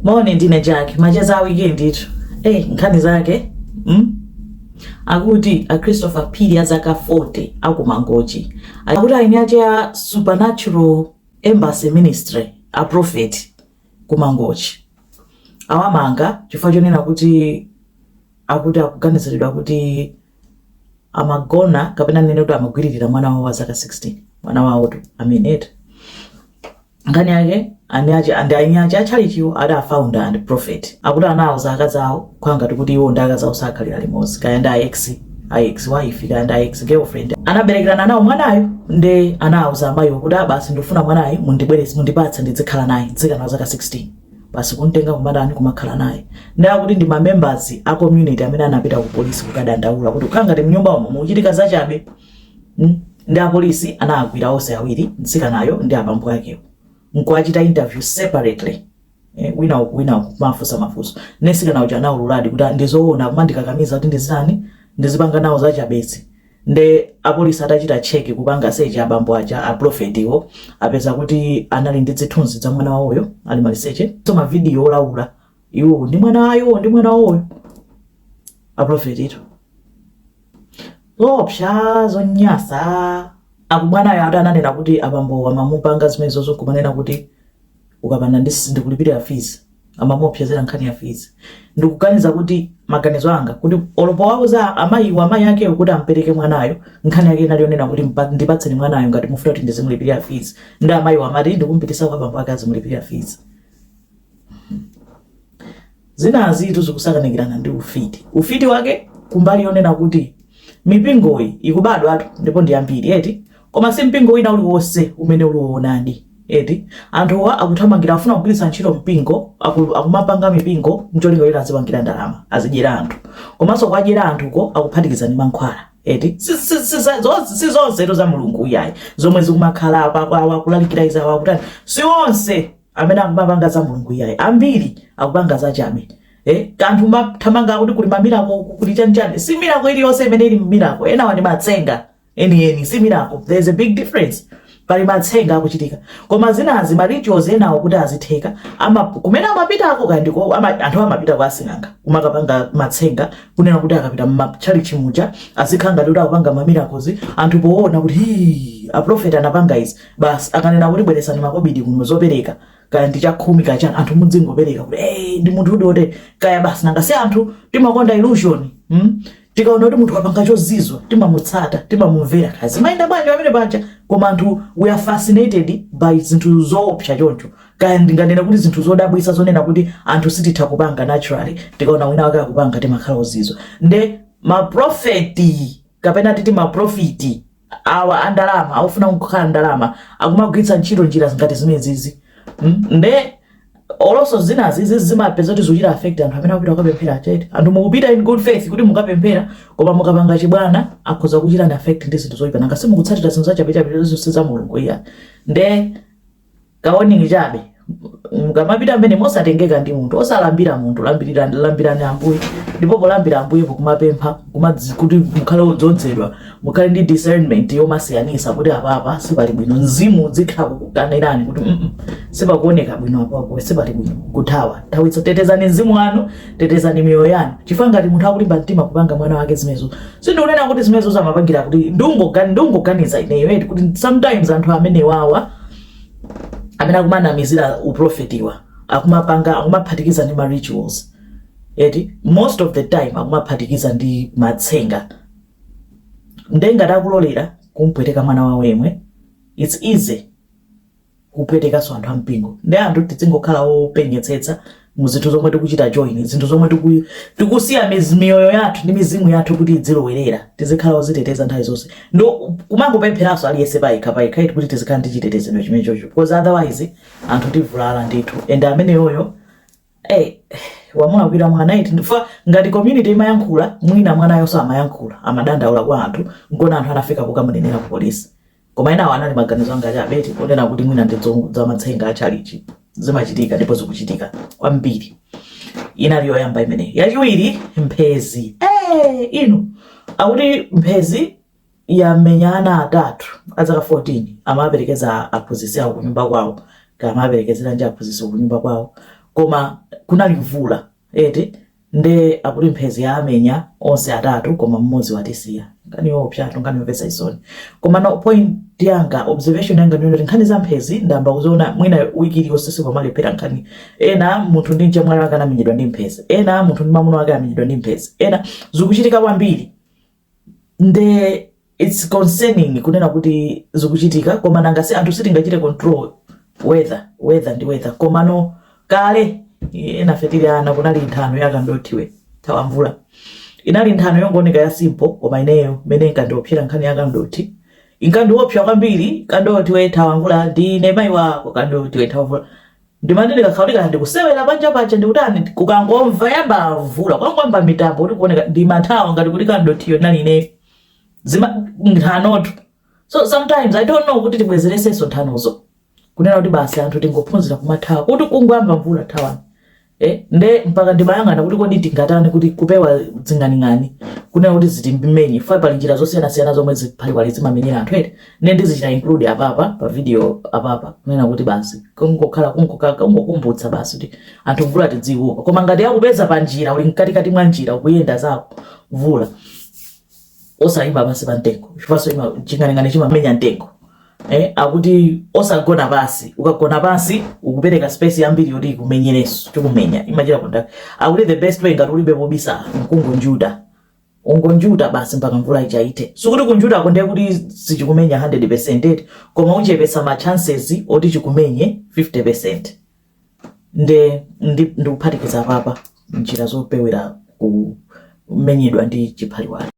Mone ndine Jack, macheza weekend itu. Nkhani zake. Akuti a Christopher Phiri azaka 40 akumangochi. Akuti aine acha supernatural embassy ministry a prophet kumangochi. Awamanga chifukwa chonena kuti akuti akuganiziridwa kuti amagona kapena nene kuti amagwiririra mwana wawo wa zaka 16. Mwana wawo tu aminete. Ngani yake anyacha chalichiwo ada founder and prophet akuti anawo zaka zawo kwanga kuti iwo ndaka zawo sakhalira limodzi kaenda ex wife kaenda ex girlfriend anaberekerana nawo mwanayo nde anawuza amayo kuti basi ndofuna mwanayo mundibweretse mundipatse ndizikhala naye dzika na zaka 16 basi kuntenga kumadani kumakhala naye nde akuti ndi ma members a community amene anapita ku police kukadandaula kuti ukanga ti mnyumba umo muchitika zachabe ndi a police anagwira onse awiri dzika nayo ndi abambo akewo nkwachita interview separately wina mafuso nesika nawo chana ululadi kuti ndizoona kumandikakamiza kuti ndizani ndizipanga nawo zachabezi nde apolisi atachita check kupanga search abambo aja a prophet iwo apeza kuti anali ndi zithunzi za mwana wawoyo ali maliseche so ma video olaula iwo ndi mwana wawoyo a prophet ito opsha zonyasa akubwana ya atananena kuti abambo wamamupanga zimenezo zokumanena kuti ukapanda ndikulipira fees amamopyezera nkhani ya fees ndikukaniza kuti maganizo anga kuti olopo wawo za amayi yake kuti ampereke mwanayo nkhani yake inalionena kuti ndipatseni mwanayo ngati mufuna kuti ndizimulipira fees ndi amayi wamati ndikumpitisa kwa abambo ake azimulipira fees zina azitu zikusakanikirana ndi ufiti wake kumbali yonena kuti mipingo iyi ikubadwa atu ndipo ndi ambiri eti koma si mpingo wina uliwonse umene uliwonadi eti anthuwa akuthamangira afuna kugwiritsa ntchito mpingo akumapanga mipingo mcholinga kuti azipangira ndalama azidyera anthu komanso kwadyera anthuko akuphatikiza ndi mankhwala eti si zonse za mulungu yayi zomwe zikumakhala apa kulalikira izawa kutani si onse amene akumapanga za mulungu yayi ambiri akupanga zachabe kanthu mathamanga kuti kuli mamirako kuti chani si mirako iliyonse imene ili mirako ena wani matsenga eni si mirako. There's a big difference pali matsenga akuchitika koma zinazi ma rituals enawo kuti azitheka kumene amapitako kandiko anthu amapita kwa asing'anga kumakapanga matsenga kunena kuti akapita mchalichi muja azikhanga kuti akupanga ma miracles anthu poona kuti a prophet anapanga izi basi akanena kuti bweresani makobidi kuno zopereka kaya ndi chakhumi kachana anthu mudzingopereka kuti ndi munthu udote kaya basi nanga si anthu timakonda illusion tikaona kuti munthu wapanga chozizwa timamutsata timamumvera kazi maina bwanji pamene paja koma anthu we are fascinated by zinthu zoopsa choncho kaya ndinganena kuti zinthu zodabwisa zonena kuti anthu sititha kupanga naturally tikaona wina wake akupanga timakhala ozizwa nde ma profeti kapena titi ma profiti awa andalama aufuna kukhala ndalama akumagwiritsa ntchito njira zingati zimenezi nde oloso zinazi zimapeza kuti zochita affect anthu amene akupita kukapemphera chete anthu mukupita in good faith kuti mukapemphera koma mukapanga chibwana akhoza kuchita affect ndi zinthu zoyipa nanga simukutsatira zinthu zachabe zonse za mulungu iya nde kaoningi chabe mukamapita mbene mosatengeka ndi munthu osalambira munthu lambirani ambuye ndipo polambira ambuye kumapempha kuti mukhale odzozedwa mukhale ndi discernment yomasiyanisa kuti apapa sipali bwino mzimu zikhala kukanirani kuti sipakuoneka bwino apapo sipali bwino kuthawa thawitso tetezani mzimu wanu tetezani miyoyo yanu chifukwa ngati munthu akulimba mtima kupanga mwana wake zimezo sindikunena kuti zimezo zamapangira kuti ndungoganiza ineyo kuti sometimes anthu amene wawa amene akumanamizira uprofetiwa akumaphatikiza ndi ma rituals most of the time akumaphatikiza ndi matsenga ndenga takulolera kumpweteka mwana wawo yemwe it's easy kupweteka so anthu ampingo ndi anthu tizingokhala openyetsetsa muzinthu zomwe tikuchita join zinthu zomwe tikusiya miyoyo yathu ndi mizimu yathu kuti idzilowerera tizikhala oziteteza nthawi zonse ndo kumangopempheraso aliyese paikha kuti tizikhala ndi chitetezero chimenechocho because otherwise anthu tivulala ndithu and amene yoyo wamuna mwana iti ndifa ngati community imayankhula mwina mwana yonso amayankhula amadandaula kwa anthu nkona anthu anafika kukamunenera ku polisi koma ena anali maganizo anga chabeti kunena kuti mwina ndizo za matsenga achalichi zimachitika ndipo zikuchitika kwambiri inali yoyamba imene yachiwiri mphezi inu akuti mphezi yamenyana atatu azaka 14 amaperekeza aphunzitsi awo kunyumba kwawo kama amaperekezera nje aphunzitsi kunyumba kwawo koma kunali mvula eti nde akuti mphezi amenya onse atatu koma mmodzi watisiya ngani opya ngani opesa isoni koma no point yanga observation yanga ndiyo nkhani za mphezi ndamba kuziona mwina wiki iliyonse siku amalepera nkhani ena munthu ndi mchemwali wake anamenyedwa ndi mphezi ena munthu ndi mwamuna wake amenyedwa ndi mphezi ena zikuchitika kwambiri nde it's concerning kunena kuti zikuchitika koma nanga si anthu sitingachite control weather ndi weather koma no kale ena fetili ana kunali nthano yakandotiwe thawa mvula inali nthano yongooneka ya simple koma ineyo mene kandiopsera nkhani yakandoti inkandiopsa kwambiri kandotiwe thawa mvula ndine mayi wako kandotiwe thawa mvula ndimandine kakhaulika ndikusewera panja pacha ndikutani kukangomva yamba mvula kwangomba mitambo kuti kuoneka ndimathawa ngati kuti kandotiyo nali ineyo zima nthanotu so sometimes I don't know kuti tibwezeresenso nthanozo kunena kuti basi anthu tingophunzira kumathawa kuti kungwamba mvula thawani nde mpaka ndimayang'ana kuti kodi tingatani kuti kupewa dzinganing'ani kunena kuti zitimbimenye fa pali njira zosiyana-siyana zomwe ziphaliwali zimamenyera anthu ete ne ndizichita include apapa pa video apapa kunena kuti basi kungokumbutsa basi kuti anthu mvula tidziuka koma ngati yakupeza pa njira uli mkatikati mwa njira ukuyenda zako mvula osayima basi pa mtengo chipaso ima chinganing'ani chimamenya mtengo akuti osagona basi ukagona basi ukupereka space yambiri yoti kumenyereso chikumenya imachira konda akuti the best way ngati ulibe pobisa kungonjuta ungonjuta basi mpaka mvula ichaite sikuti kunjuta konde kuti sichikumenya 100% koma uchepesa ma chances oti chikumenye 50% ndi kuphatikiza papa njira zopewera kumenyedwa ndi chiphaliwali